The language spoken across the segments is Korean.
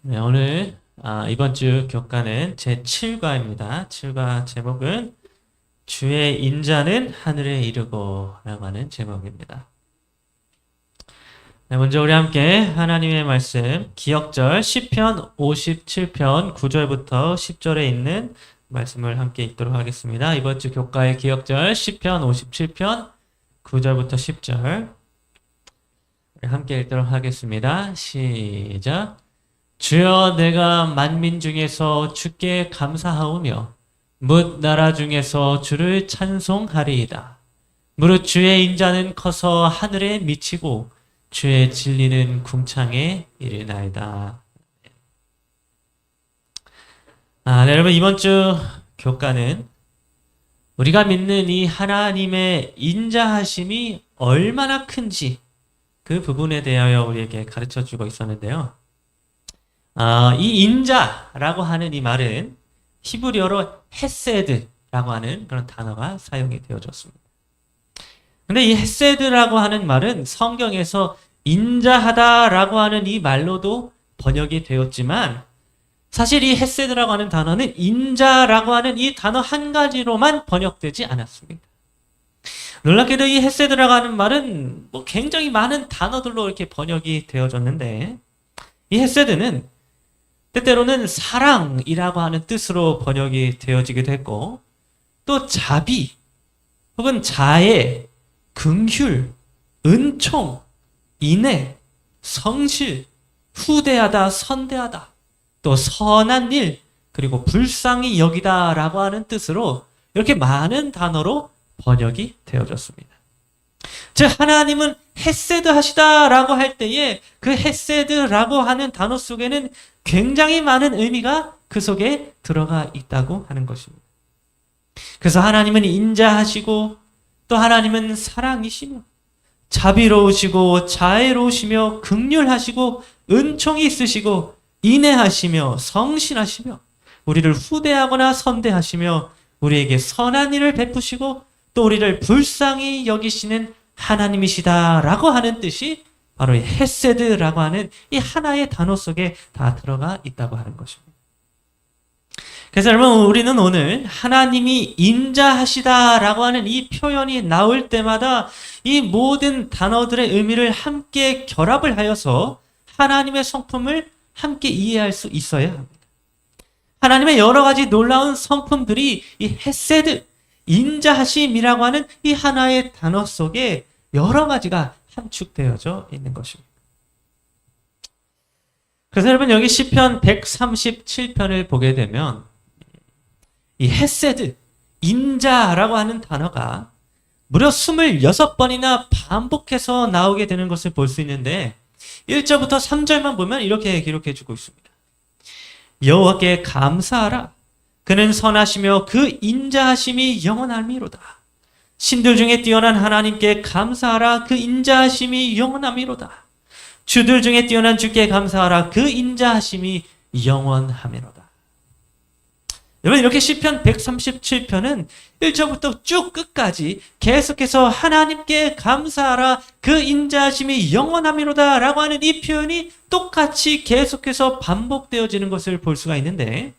네, 오늘 이번 주 교과는 제7과입니다. 7과 제목은 주의 인자는 하늘에 이르고 라고 하는 제목입니다. 네, 먼저 우리 함께 하나님의 말씀 기역절 시편 57편 9절부터 10절에 있는 말씀을 함께 읽도록 하겠습니다. 이번 주 교과의 기역절 시편 57편 9절부터 10절 함께 읽도록 하겠습니다. 시작. 주여, 내가 만민 중에서 주께 감사하오며 뭇 나라 중에서 주를 찬송하리이다. 무릇 주의 인자는 커서 하늘에 미치고 주의 진리는 궁창에 이르나이다. 네, 여러분, 이번 주 교과는 우리가 믿는 이 하나님의 인자하심이 얼마나 큰지 그 부분에 대하여 우리에게 가르쳐주고 있었는데요. 이 인자라고 하는 이 말은 히브리어로 헤세드라고 하는 그런 단어가 사용이 되어졌습니다. 근데 이 헤세드라고 하는 말은 성경에서 인자하다라고 하는 이 말로도 번역이 되었지만 사실 이 헤세드라고 하는 단어는 인자라고 하는 이 단어 한 가지로만 번역되지 않았습니다. 놀랍게도 이 헤세드라고 하는 말은 굉장히 많은 단어들로 이렇게 번역이 되어졌는데 이 헤세드는 때때로는 사랑이라고 하는 뜻으로 번역이 되어지기도 했고 또 자비 혹은 자애, 긍휼, 은총, 인애, 성실, 후대하다, 선대하다 또 선한 일 그리고 불쌍히 여기다 라고 하는 뜻으로 이렇게 많은 단어로 번역이 되어졌습니다. 즉 하나님은 헤세드 하시다라고 할 때에 그 헤세드라고 하는 단어 속에는 굉장히 많은 의미가 그 속에 들어가 있다고 하는 것입니다. 그래서 하나님은 인자하시고 또 하나님은 사랑이시며 자비로우시고 자애로우시며 긍휼하시고 은총이 있으시고 인애하시며 성실하시며 우리를 후대하거나 선대하시며 우리에게 선한 일을 베푸시고 또 우리를 불쌍히 여기시는 하나님이시다라고 하는 뜻이 바로 이 헤세드라고 하는 이 하나의 단어 속에 다 들어가 있다고 하는 것입니다. 그래서 여러분 우리는 오늘 하나님이 인자하시다라고 하는 이 표현이 나올 때마다 이 모든 단어들의 의미를 함께 결합을 하여서 하나님의 성품을 함께 이해할 수 있어야 합니다. 하나님의 여러 가지 놀라운 성품들이 이 헤세드, 인자하심이라고 하는 이 하나의 단어 속에 여러 가지가 함축되어져 있는 것입니다. 그래서 여러분 여기 시편 137편을 보게 되면 이 헤세드, 인자라고 하는 단어가 무려 26번이나 반복해서 나오게 되는 것을 볼 수 있는데 1절부터 3절만 보면 이렇게 기록해 주고 있습니다. 여호와께 감사하라. 그는 선하시며 그 인자하심이 영원함이로다. 신들 중에 뛰어난 하나님께 감사하라. 그 인자하심이 영원함이로다. 주들 중에 뛰어난 주께 감사하라. 그 인자하심이 영원함이로다. 여러분 이렇게 시편 137편은 1절부터 쭉 끝까지 계속해서 하나님께 감사하라. 그 인자하심이 영원함이로다 라고 하는 이 표현이 똑같이 계속해서 반복되어지는 것을 볼 수가 있는데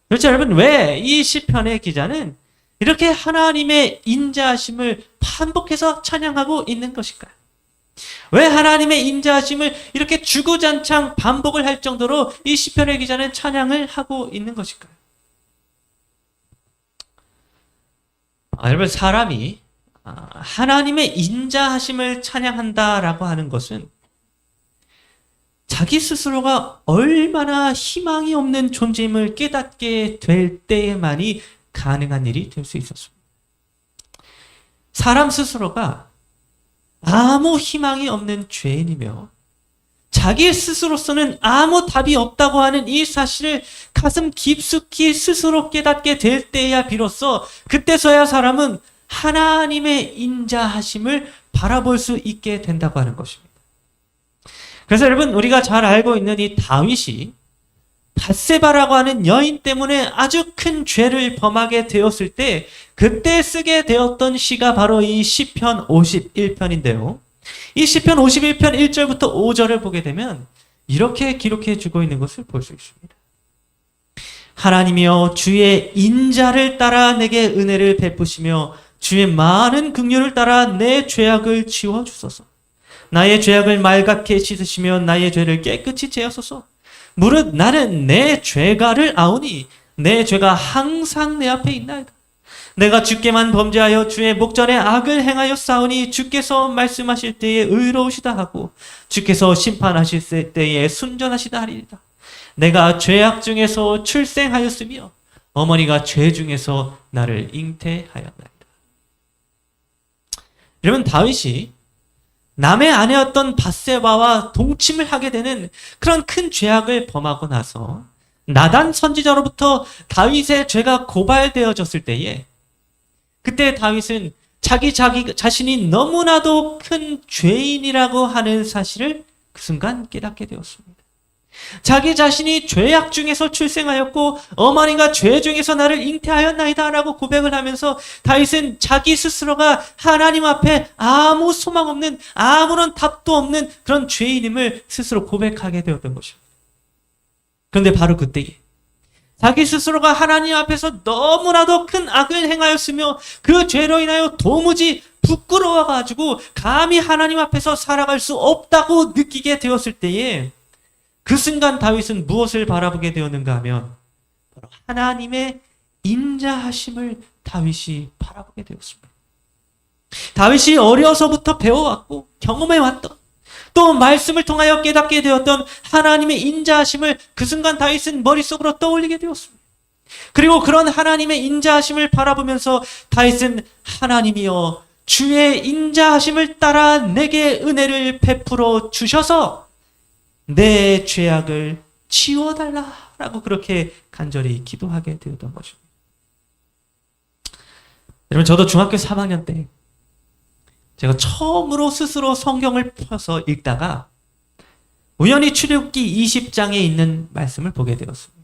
그렇죠 여러분 왜 이 시편의 기자는 이렇게 하나님의 인자하심을 반복해서 찬양하고 있는 것일까요? 왜 하나님의 인자하심을 이렇게 주구장창 반복을 할 정도로 이 시편의 기자는 찬양을 하고 있는 것일까요? 여러분 사람이 하나님의 인자하심을 찬양한다라고 하는 것은 자기 스스로가 얼마나 희망이 없는 존재임을 깨닫게 될 때에만이 가능한 일이 될 수 있었습니다. 사람 스스로가 아무 희망이 없는 죄인이며 자기 스스로서는 아무 답이 없다고 하는 이 사실을 가슴 깊숙이 스스로 깨닫게 될 때야 비로소 그때서야 사람은 하나님의 인자하심을 바라볼 수 있게 된다고 하는 것입니다. 그래서 여러분 우리가 잘 알고 있는 이 다윗이 밧세바라고 하는 여인 때문에 아주 큰 죄를 범하게 되었을 때 그때 쓰게 되었던 시가 바로 이 시편 51편인데요. 이 시편 51편 1절부터 5절을 보게 되면 이렇게 기록해 주고 있는 것을 볼 수 있습니다. 하나님이여 주의 인자를 따라 내게 은혜를 베푸시며 주의 많은 긍휼을 따라 내 죄악을 지워 주소서. 나의 죄악을 맑게 씻으시며 나의 죄를 깨끗이 제하소서. 무릇 나는 내 죄가를 아오니 내 죄가 항상 내 앞에 있나이다. 내가 주께만 범죄하여 주의 목전에 악을 행하여 싸우니 주께서 말씀하실 때에 의로우시다 하고 주께서 심판하실 때에 순전하시다 하리이다. 내가 죄악 중에서 출생하였으며 어머니가 죄 중에서 나를 잉태하였나이다. 여러분, 다윗이 남의 아내였던 밧세바와 동침을 하게 되는 그런 큰 죄악을 범하고 나서 나단 선지자로부터 다윗의 죄가 고발되어졌을 때에 그때 다윗은 자기 자신이 너무나도 큰 죄인이라고 하는 사실을 그 순간 깨닫게 되었습니다. 자기 자신이 죄악 중에서 출생하였고 어머니가 죄 중에서 나를 잉태하였나이다 라고 고백을 하면서 다윗은 자기 스스로가 하나님 앞에 아무 소망 없는, 아무런 답도 없는 그런 죄인임을 스스로 고백하게 되었던 것입니다. 그런데 바로 그때에 자기 스스로가 하나님 앞에서 너무나도 큰 악을 행하였으며 그 죄로 인하여 도무지 부끄러워가지고 감히 하나님 앞에서 살아갈 수 없다고 느끼게 되었을 때에 그 순간 다윗은 무엇을 바라보게 되었는가 하면 바로 하나님의 인자하심을 다윗이 바라보게 되었습니다. 다윗이 어려서부터 배워왔고 경험해왔던 또 말씀을 통하여 깨닫게 되었던 하나님의 인자하심을 그 순간 다윗은 머릿속으로 떠올리게 되었습니다. 그리고 그런 하나님의 인자하심을 바라보면서 다윗은 하나님이여 주의 인자하심을 따라 내게 은혜를 베풀어 주셔서 내 죄악을 지워달라라고 그렇게 간절히 기도하게 되었던 것입니다. 여러분, 저도 중학교 3학년 때 제가 처음으로 스스로 성경을 펴서 읽다가 우연히 출애굽기 20장에 있는 말씀을 보게 되었습니다.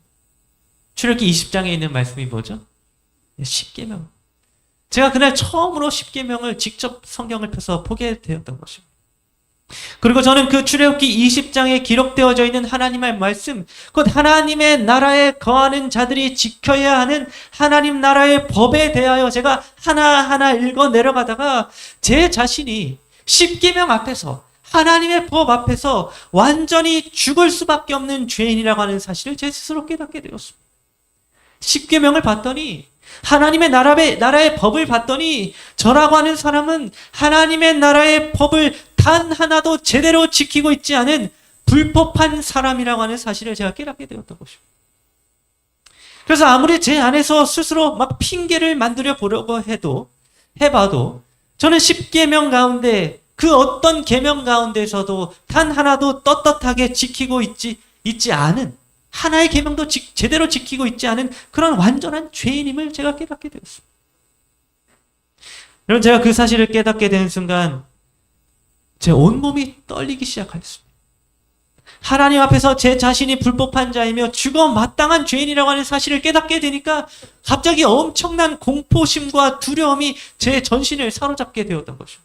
출애굽기 20장에 있는 말씀이 뭐죠? 십계명. 제가 그날 처음으로 십계명을 직접 성경을 펴서 보게 되었던 것입니다. 그리고 저는 그 출애굽기 20장에 기록되어져 있는 하나님의 말씀, 곧 하나님의 나라에 거하는 자들이 지켜야 하는 하나님 나라의 법에 대하여 제가 하나하나 읽어 내려가다가 제 자신이 십계명 앞에서 하나님의 법 앞에서 완전히 죽을 수밖에 없는 죄인이라고 하는 사실을 제 스스로 깨닫게 되었습니다. 십계명을 봤더니 하나님의 나라의 법을 봤더니 저라고 하는 사람은 하나님의 나라의 법을 단 하나도 제대로 지키고 있지 않은 불법한 사람이라고 하는 사실을 제가 깨닫게 되었던 것입니다. 그래서 아무리 제 안에서 스스로 막 핑계를 만들어 보려고 해봐도 저는 10계명 가운데 그 어떤 계명 가운데서도 단 하나도 떳떳하게 지키고 있지 않은, 하나의 계명도 제대로 지키고 있지 않은 그런 완전한 죄인임을 제가 깨닫게 되었습니다. 여러분, 제가 그 사실을 깨닫게 되는 순간 제 온몸이 떨리기 시작하였습니다. 하나님 앞에서 제 자신이 불법한 자이며 죽어 마땅한 죄인이라고 하는 사실을 깨닫게 되니까 갑자기 엄청난 공포심과 두려움이 제 전신을 사로잡게 되었던 것입니다.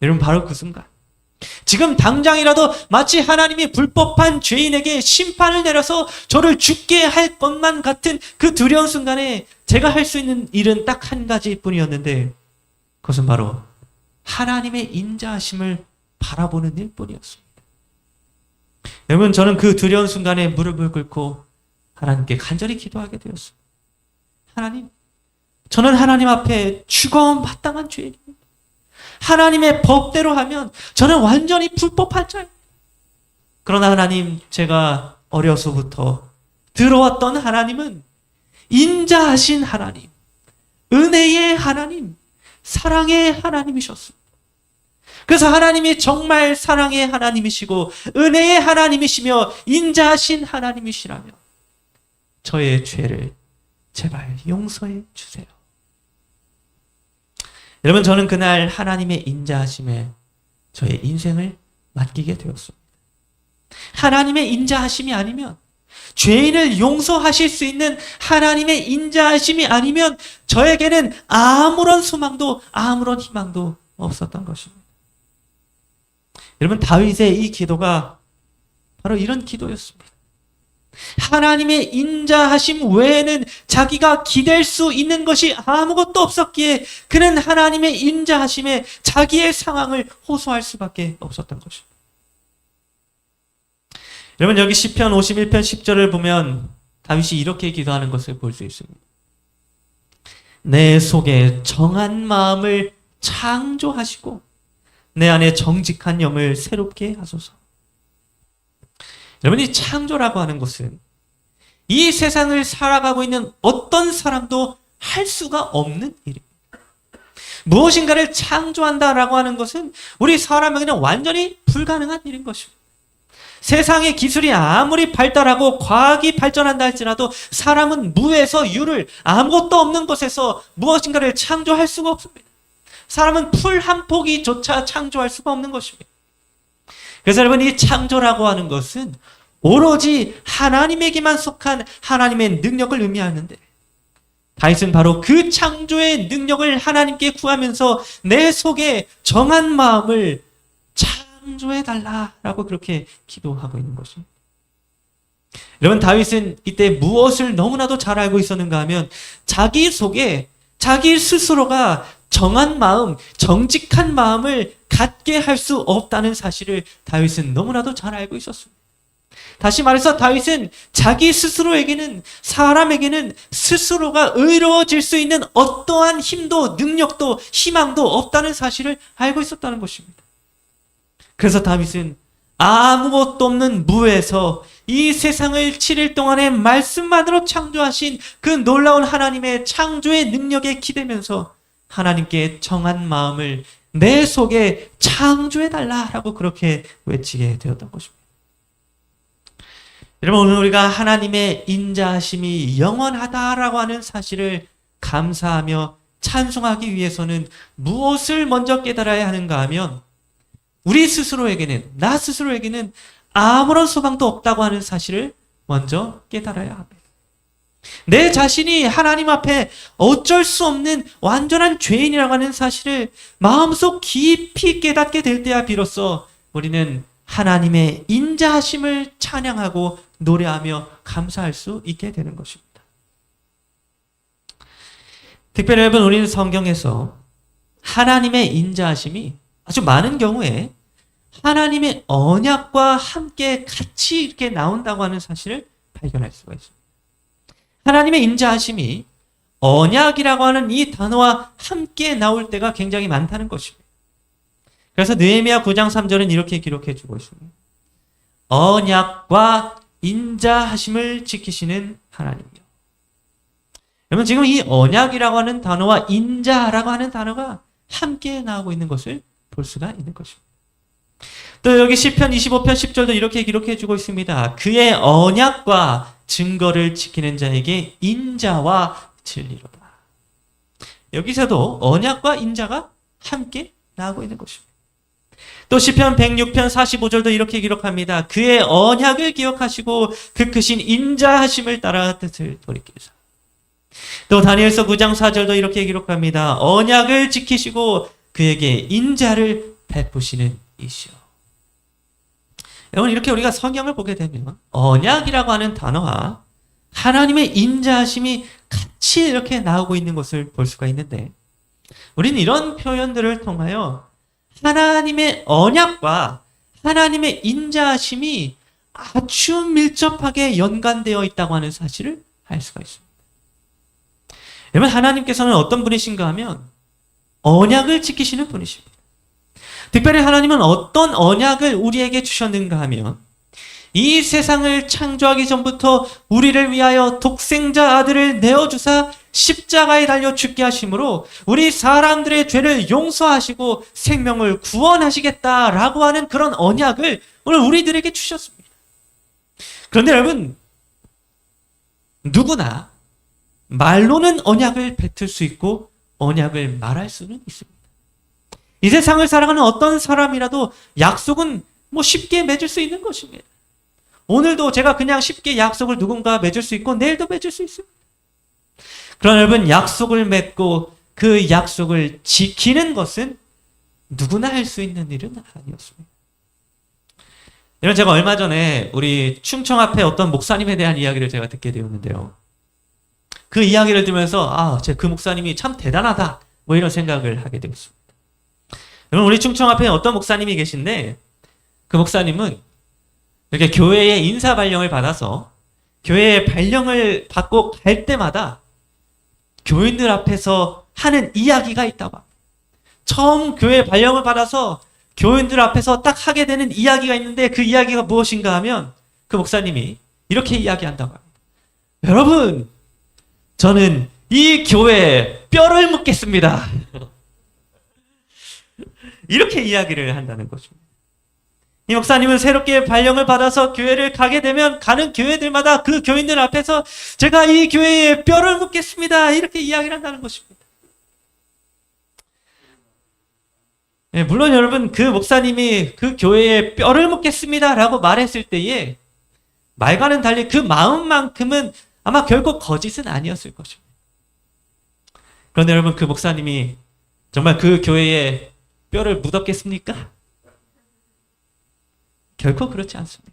여러분, 바로 그 순간 지금 당장이라도 마치 하나님이 불법한 죄인에게 심판을 내려서 저를 죽게 할 것만 같은 그 두려운 순간에 제가 할 수 있는 일은 딱 한 가지뿐이었는데 그것은 바로 하나님의 인자하심을 바라보는 일뿐이었습니다. 여러분, 저는 그 두려운 순간에 무릎을 꿇고 하나님께 간절히 기도하게 되었습니다. 하나님, 저는 하나님 앞에 죽어 마땅한 죄인입니다. 하나님의 법대로 하면 저는 완전히 불법한 자입니다. 그러나 하나님, 제가 어려서부터 들어왔던 하나님은 인자하신 하나님, 은혜의 하나님, 사랑의 하나님이셨습니다. 그래서 하나님이 정말 사랑의 하나님이시고 은혜의 하나님이시며 인자하신 하나님이시라면 저의 죄를 제발 용서해 주세요. 여러분, 저는 그날 하나님의 인자하심에 저의 인생을 맡기게 되었습니다. 하나님의 인자하심이 아니면, 죄인을 용서하실 수 있는 하나님의 인자하심이 아니면 저에게는 아무런 소망도 아무런 희망도 없었던 것입니다. 여러분, 다윗의 이 기도가 바로 이런 기도였습니다. 하나님의 인자하심 외에는 자기가 기댈 수 있는 것이 아무것도 없었기에 그는 하나님의 인자하심에 자기의 상황을 호소할 수밖에 없었던 것입니다. 여러분, 여기 시편 51편 10절을 보면 다윗이 이렇게 기도하는 것을 볼 수 있습니다. 내 속에 정한 마음을 창조하시고 내 안에 정직한 영을 새롭게 하소서. 여러분, 이 창조라고 하는 것은 이 세상을 살아가고 있는 어떤 사람도 할 수가 없는 일입니다. 무엇인가를 창조한다라고 하는 것은 우리 사람에게는 완전히 불가능한 일인 것입니다. 세상의 기술이 아무리 발달하고 과학이 발전한다 할지라도 사람은 무에서 유를, 아무것도 없는 곳에서 무엇인가를 창조할 수가 없습니다. 사람은 풀 한 포기조차 창조할 수가 없는 것입니다. 그래서 여러분, 이 창조라고 하는 것은 오로지 하나님에게만 속한 하나님의 능력을 의미하는데, 다윗은 바로 그 창조의 능력을 하나님께 구하면서 내 속에 정한 마음을 창조해달라라고 그렇게 기도하고 있는 것입니다. 여러분, 다윗은 이때 무엇을 너무나도 잘 알고 있었는가 하면 자기 속에 자기 스스로가 정한 마음, 정직한 마음을 갖게 할 수 없다는 사실을 다윗은 너무나도 잘 알고 있었습니다. 다시 말해서 다윗은 자기 스스로에게는, 사람에게는 스스로가 의로워질 수 있는 어떠한 힘도 능력도 희망도 없다는 사실을 알고 있었다는 것입니다. 그래서 다윗은 아무것도 없는 무에서 이 세상을 7일 동안의 말씀만으로 창조하신 그 놀라운 하나님의 창조의 능력에 기대면서 하나님께 정한 마음을 내 속에 창조해달라라고 그렇게 외치게 되었던 것입니다. 여러분, 오늘 우리가 하나님의 인자하심이 영원하다라고 하는 사실을 감사하며 찬송하기 위해서는 무엇을 먼저 깨달아야 하는가 하면 우리 스스로에게는, 나 스스로에게는 아무런 소망도 없다고 하는 사실을 먼저 깨달아야 합니다. 내 자신이 하나님 앞에 어쩔 수 없는 완전한 죄인이라고 하는 사실을 마음속 깊이 깨닫게 될 때야 비로소 우리는 하나님의 인자하심을 찬양하고 노래하며 감사할 수 있게 되는 것입니다. 특별히 여러분, 우리는 성경에서 하나님의 인자하심이 아주 많은 경우에 하나님의 언약과 함께 같이 이렇게 나온다고 하는 사실을 발견할 수가 있습니다. 하나님의 인자하심이 언약이라고 하는 이 단어와 함께 나올 때가 굉장히 많다는 것입니다. 그래서 느헤미야 9장 3절은 이렇게 기록해 주고 있습니다. 언약과 인자하심을 지키시는 하나님이요. 여러분, 지금 이 언약이라고 하는 단어와 인자라고 하는 단어가 함께 나오고 있는 것을 볼 수가 있는 것입니다. 또 여기 시편 25편 10절도 이렇게 기록해 주고 있습니다. 그의 언약과 증거를 지키는 자에게 인자와 진리로다. 여기서도 언약과 인자가 함께 나오고 있는 것입니다. 또 시편 106편 45절도 이렇게 기록합니다. 그의 언약을 기억하시고 그 크신 인자하심을 따라 뜻을 돌이키사. 또 다니엘서 9장 4절도 이렇게 기록합니다. 언약을 지키시고 그에게 인자를 베푸시는 이시여. 여러분, 이렇게 우리가 성경을 보게 되면 언약이라고 하는 단어와 하나님의 인자하심이 같이 이렇게 나오고 있는 것을 볼 수가 있는데, 우리는 이런 표현들을 통하여 하나님의 언약과 하나님의 인자하심이 아주 밀접하게 연관되어 있다고 하는 사실을 알 수가 있습니다. 여러분, 하나님께서는 어떤 분이신가 하면 언약을 지키시는 분이십니다. 특별히 하나님은 어떤 언약을 우리에게 주셨는가 하면 이 세상을 창조하기 전부터 우리를 위하여 독생자 아들을 내어주사 십자가에 달려 죽게 하심으로 우리 사람들의 죄를 용서하시고 생명을 구원하시겠다라고 하는 그런 언약을 오늘 우리들에게 주셨습니다. 그런데 여러분, 누구나 말로는 언약을 뱉을 수 있고 언약을 말할 수는 있습니다. 이 세상을 살아가는 어떤 사람이라도 약속은 쉽게 맺을 수 있는 것입니다. 오늘도 제가 그냥 쉽게 약속을 누군가 맺을 수 있고 내일도 맺을 수 있습니다. 그러나 여러분, 약속을 맺고 그 약속을 지키는 것은 누구나 할 수 있는 일은 아니었습니다. 여러분, 제가 얼마 전에 우리 충청 앞에 어떤 목사님에 대한 이야기를 제가 듣게 되었는데요. 그 이야기를 들으면서 제가 그 목사님이 참 대단하다 뭐 이런 생각을 하게 되었습니다. 여러분, 우리 충청 앞에 어떤 목사님이 계신데 그 목사님은 이렇게 교회의 인사 발령을 받아서 교회의 발령을 받고 갈 때마다 교인들 앞에서 하는 이야기가 있다고 합니다. 처음 교회 발령을 받아서 교인들 앞에서 딱 하게 되는 이야기가 있는데 그 이야기가 무엇인가 하면 그 목사님이 이렇게 이야기한다고 합니다. 여러분, 저는 이 교회에 뼈를 묻겠습니다. 이렇게 이야기를 한다는 것입니다. 이 목사님은 새롭게 발령을 받아서 교회를 가게 되면 가는 교회들마다 그 교인들 앞에서 제가 이 교회에 뼈를 묻겠습니다. 이렇게 이야기를 한다는 것입니다. 네, 물론 여러분, 그 목사님이 그 교회에 뼈를 묻겠습니다 라고 말했을 때에 말과는 달리 그 마음만큼은 아마 결코 거짓은 아니었을 것입니다. 그런데 여러분, 그 목사님이 정말 그 교회에 뼈를 묻었겠습니까? 결코 그렇지 않습니다.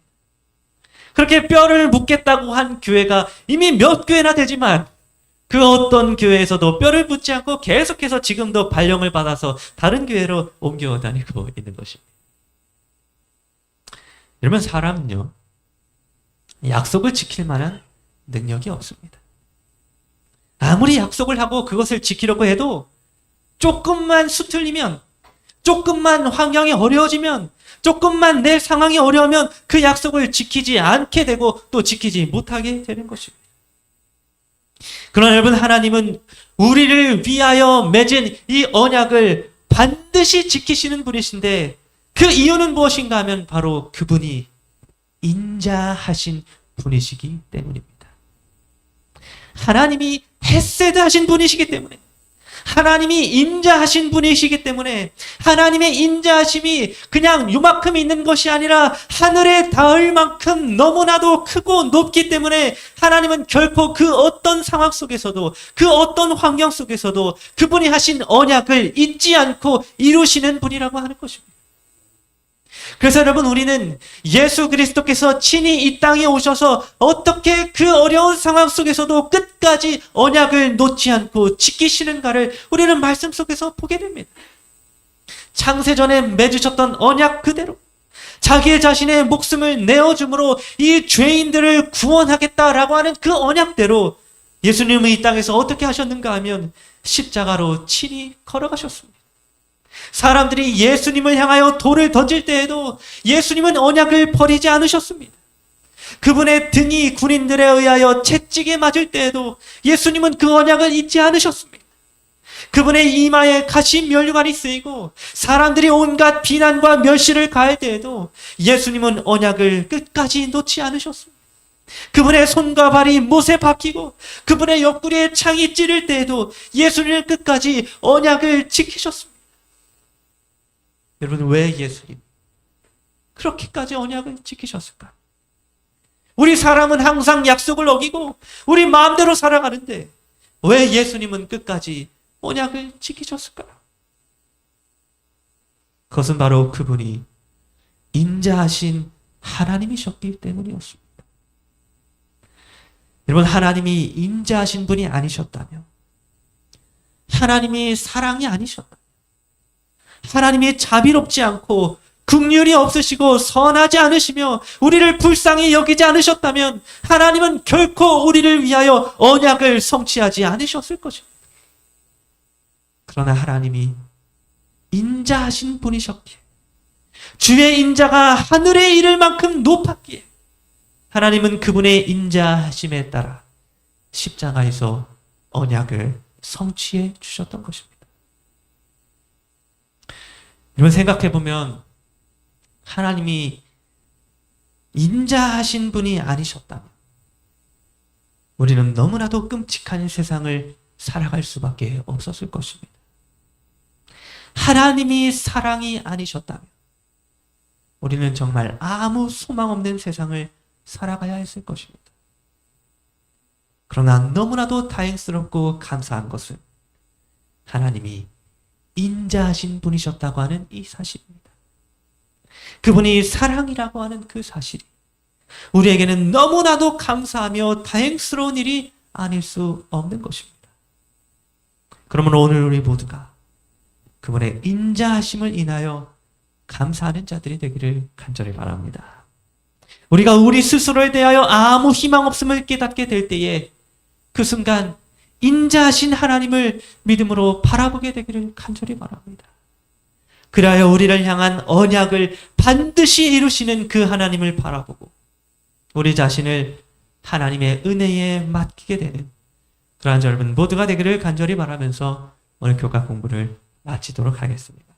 그렇게 뼈를 묻겠다고 한 교회가 이미 몇 교회나 되지만 그 어떤 교회에서도 뼈를 묻지 않고 계속해서 지금도 발령을 받아서 다른 교회로 옮겨 다니고 있는 것입니다. 여러분, 사람은요, 약속을 지킬 만한 능력이 없습니다. 아무리 약속을 하고 그것을 지키려고 해도 조금만 수틀리면, 조금만 환경이 어려워지면, 조금만 내 상황이 어려우면 그 약속을 지키지 않게 되고 또 지키지 못하게 되는 것입니다. 그러나 여러분, 하나님은 우리를 위하여 맺은 이 언약을 반드시 지키시는 분이신데 그 이유는 무엇인가 하면 바로 그분이 인자하신 분이시기 때문입니다. 하나님이 헤세드 하신 분이시기 때문에, 하나님이 인자하신 분이시기 때문에 하나님의 인자하심이 그냥 요만큼 있는 것이 아니라 하늘에 닿을 만큼 너무나도 크고 높기 때문에 하나님은 결코 그 어떤 상황 속에서도, 그 어떤 환경 속에서도 그분이 하신 언약을 잊지 않고 이루시는 분이라고 하는 것입니다. 그래서 여러분, 우리는 예수 그리스도께서 친히 이 땅에 오셔서 어떻게 그 어려운 상황 속에서도 끝까지 언약을 놓지 않고 지키시는가를 우리는 말씀 속에서 보게 됩니다. 창세전에 맺으셨던 언약 그대로 자기 자신의 목숨을 내어줌으로 이 죄인들을 구원하겠다라고 하는 그 언약대로 예수님은 이 땅에서 어떻게 하셨는가 하면 십자가로 친히 걸어가셨습니다. 사람들이 예수님을 향하여 돌을 던질 때에도 예수님은 언약을 버리지 않으셨습니다. 그분의 등이 군인들에 의하여 채찍에 맞을 때에도 예수님은 그 언약을 잊지 않으셨습니다. 그분의 이마에 가시 면류관이 쓰이고 사람들이 온갖 비난과 멸시를 가할 때에도 예수님은 언약을 끝까지 놓지 않으셨습니다. 그분의 손과 발이 못에 박히고 그분의 옆구리에 창이 찌를 때에도 예수님은 끝까지 언약을 지키셨습니다. 여러분, 왜 예수님 그렇게까지 언약을 지키셨을까? 우리 사람은 항상 약속을 어기고 우리 마음대로 살아가는데 왜 예수님은 끝까지 언약을 지키셨을까? 그것은 바로 그분이 인자하신 하나님이셨기 때문이었습니다. 여러분, 하나님이 인자하신 분이 아니셨다면, 하나님이 사랑이 아니셨다면, 하나님이 자비롭지 않고 긍휼이 없으시고 선하지 않으시며 우리를 불쌍히 여기지 않으셨다면 하나님은 결코 우리를 위하여 언약을 성취하지 않으셨을 것입니다. 그러나 하나님이 인자하신 분이셨기에, 주의 인자가 하늘에 이를 만큼 높았기에 하나님은 그분의 인자하심에 따라 십자가에서 언약을 성취해 주셨던 것입니다. 이런 생각해보면 하나님이 인자하신 분이 아니셨다면 우리는 너무나도 끔찍한 세상을 살아갈 수밖에 없었을 것입니다. 하나님이 사랑이 아니셨다면 우리는 정말 아무 소망 없는 세상을 살아가야 했을 것입니다. 그러나 너무나도 다행스럽고 감사한 것은 하나님이 인자하신 분이셨다고 하는 이 사실입니다. 그분이 사랑이라고 하는 그 사실이 우리에게는 너무나도 감사하며 다행스러운 일이 아닐 수 없는 것입니다. 그러면 오늘 우리 모두가 그분의 인자하심을 인하여 감사하는 자들이 되기를 간절히 바랍니다. 우리가 우리 스스로에 대하여 아무 희망 없음을 깨닫게 될 때에 그 순간 인자하신 하나님을 믿음으로 바라보게 되기를 간절히 바랍니다. 그리하여 우리를 향한 언약을 반드시 이루시는 그 하나님을 바라보고 우리 자신을 하나님의 은혜에 맡기게 되는 그러한 여러분 모두가 되기를 간절히 바라면서 오늘 교과 공부를 마치도록 하겠습니다.